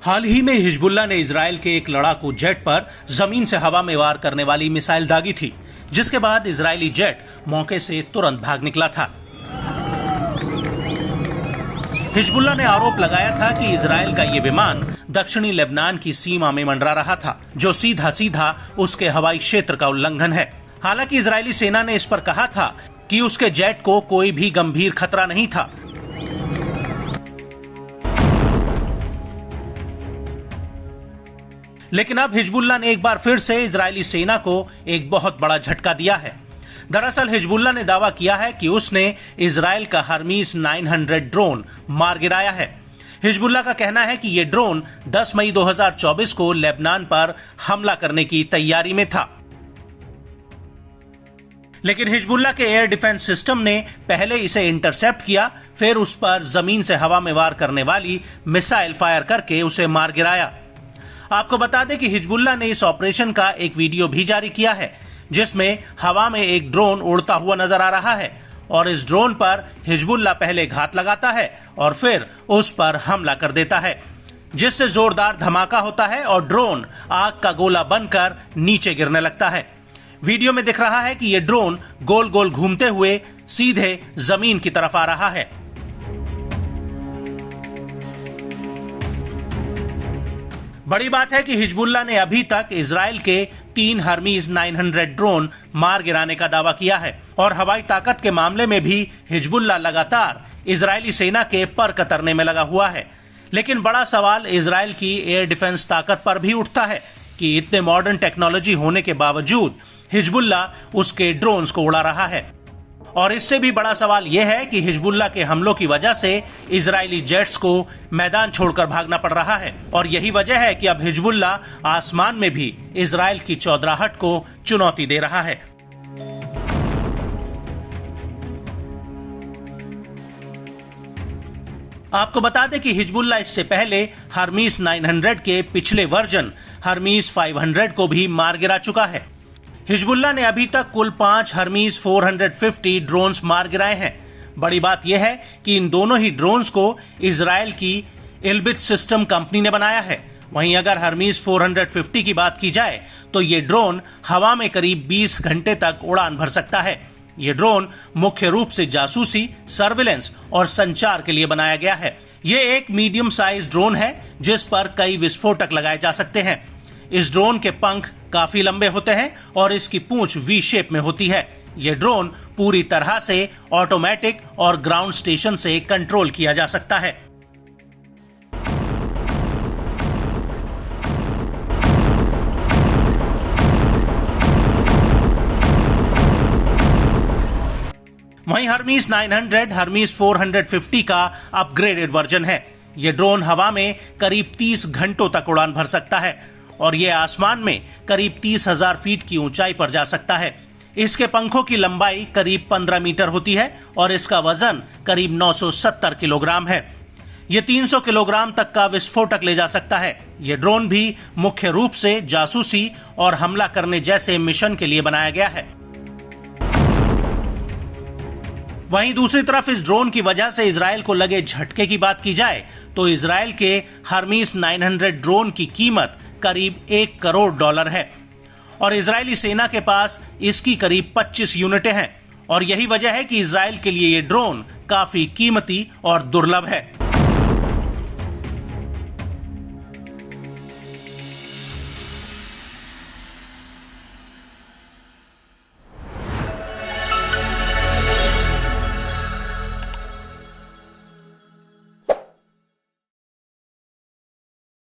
हाल ही में हिजबुल्लाह ने इजराइल के एक लड़ाकू जेट पर जमीन से हवा में वार करने वाली मिसाइल दागी थी, जिसके बाद इजरायली जेट मौके से तुरंत भाग निकला था। हिजबुल्लाह ने आरोप लगाया था कि इजराइल का ये विमान दक्षिणी लेबनान की सीमा में मंडरा रहा था, जो सीधा सीधा उसके हवाई क्षेत्र का उल्लंघन है। हालांकि इजरायली सेना ने इस पर कहा था कि उसके जेट को कोई भी गंभीर खतरा नहीं था। लेकिन अब हिजबुल्लाह ने एक बार फिर से इजरायली सेना को एक बहुत बड़ा झटका दिया है। दरअसल हिजबुल्लाह ने दावा किया है कि उसने इजराइल का हर्मीस 900 ड्रोन मार गिराया है। हिजबुल्लाह का कहना है कि यह ड्रोन 10 मई 2024 को लेबनान पर हमला करने की तैयारी में था। लेकिन हिजबुल्लाह के एयर डिफेंस सिस्टम ने पहले इसे इंटरसेप्ट किया, फिर उस पर जमीन से हवा में वार करने वाली मिसाइल फायर करके उसे मार गिराया। आपको बता दें कि हिजबुल्लाह ने इस ऑपरेशन का एक वीडियो भी जारी किया है, जिसमें हवा में एक ड्रोन उड़ता हुआ नजर आ रहा है और इस ड्रोन पर हिजबुल्लाह पहले घात लगाता है और फिर उस पर हमला कर देता है, जिससे जोरदार धमाका होता है और ड्रोन आग का गोला बनकर नीचे गिरने लगता है। वीडियो में दिख रहा है कि यह ड्रोन गोल गोल घूमते हुए सीधे जमीन की तरफ आ रहा है। बड़ी बात है कि हिजबुल्लाह ने अभी तक इजराइल के 3 हर्मीस 900 ड्रोन मार गिराने का दावा किया है और हवाई ताकत के मामले में भी हिजबुल्लाह लगातार इजरायली सेना के पर कतरने में लगा हुआ है। लेकिन बड़ा सवाल इजराइल की एयर डिफेंस ताकत पर भी उठता है कि इतने मॉडर्न टेक्नोलॉजी होने के बावजूद हिजबुल्लाह उसके ड्रोन्स को उड़ा रहा है। और इससे भी बड़ा सवाल यह है कि हिजबुल्लाह के हमलों की वजह से इजरायली जेट्स को मैदान छोड़कर भागना पड़ रहा है और यही वजह है कि अब हिजबुल्लाह आसमान में भी इजराइल की चौधराहट को चुनौती दे रहा है। आपको बता दें कि हिजबुल्लाह इससे पहले हर्मीस 900 के पिछले वर्जन हर्मीस 500 को भी मार गिरा चुका है। हिजबुल्लाह ने अभी तक कुल 5 हर्मीस 450 ड्रोन्स मार गिराए हैं। बड़ी बात यह है कि इन दोनों ही ड्रोन्स को इजराइल की इल्बिट सिस्टम कंपनी ने बनाया है। वहीं अगर हर्मीस 450 की बात की जाए तो ये ड्रोन हवा में करीब 20 घंटे तक उड़ान भर सकता है। ये ड्रोन मुख्य रूप से जासूसी, सर्विलेंस और संचार के लिए बनाया गया है। ये एक मीडियम साइज ड्रोन है जिस पर कई विस्फोटक लगाए जा सकते हैं। इस ड्रोन के पंख काफी लंबे होते हैं और इसकी पूंछ वी शेप में होती है। यह ड्रोन पूरी तरह से ऑटोमेटिक और ग्राउंड स्टेशन से कंट्रोल किया जा सकता है। वहीं हर्मीस 900 हर्मीस 450 का अपग्रेडेड वर्जन है। यह ड्रोन हवा में करीब 30 घंटों तक उड़ान भर सकता है और यह आसमान में करीब 30,000 फीट की ऊंचाई पर जा सकता है। इसके पंखों की लंबाई करीब 15 मीटर होती है और इसका वजन करीब 970 किलोग्राम है। यह 300 किलोग्राम तक का विस्फोटक ले जा सकता है। यह ड्रोन भी मुख्य रूप से जासूसी और हमला करने जैसे मिशन के लिए बनाया गया है। वहीं दूसरी तरफ इस ड्रोन की वजह से इजराइल को लगे झटके की बात की जाए तो इजराइल के हर्मीस 900 ड्रोन की कीमत करीब $1 करोड़ है और इजरायली सेना के पास इसकी करीब 25 यूनिटें हैं और यही वजह है कि इजराइल के लिए ये ड्रोन काफी कीमती और दुर्लभ है।